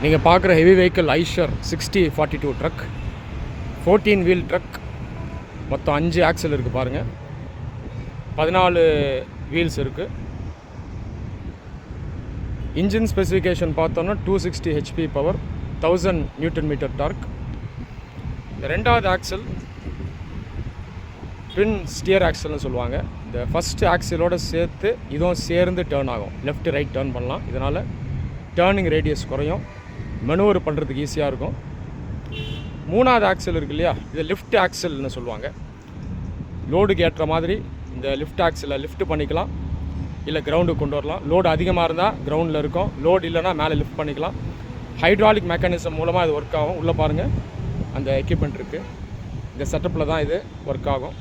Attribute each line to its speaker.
Speaker 1: நீங்கள் பார்க்குற heavy vehicle Eicher 6042 truck, 14 wheel truck. மொத்தம் 5 ஆக்சல் இருக்குது பாருங்கள், 14 வீல்ஸ் இருக்குது. இன்ஜின் ஸ்பெசிஃபிகேஷன் பார்த்தோன்னா 260 HP power, 1000 newton metre torque. இந்த ரெண்டாவது ஆக்சல் ட்வின் ஸ்டியர் ஆக்சல்னு சொல்லுவாங்க. இந்த ஃபஸ்ட்டு ஆக்சலோடு சேர்த்து இதுவும் சேர்ந்து டேர்ன் ஆகும், லெஃப்ட் ரைட் டேர்ன் பண்ணலாம். இதனால் டேர்னிங் ரேடியஸ் குறையும், மெனுவர் பண்ணுறதுக்கு ஈஸியாக இருக்கும். மூணாவது ஆக்சல் இருக்கு இல்லையா, இது லிஃப்ட் ஆக்சல்னு சொல்லுவாங்க. லோடுக்கு ஏற்ற மாதிரி இந்த லிஃப்ட் ஆக்சலில் லிஃப்ட் பண்ணிக்கலாம், இல்லை கிரவுண்டுக்கு கொண்டு வரலாம். லோடு அதிகமாக இருந்தால் கிரவுண்டில் இருக்கும், லோடு இல்லைனா மேலே லிஃப்ட் பண்ணிக்கலாம். ஹைட்ராலிக் மெக்கானிசம் மூலமாக இது ஒர்க் ஆகும். உள்ளே பாருங்கள், அந்த எக்யூப்மெண்ட் இருக்குது. இந்த செட்டப்பில் தான் இது ஒர்க் ஆகும்.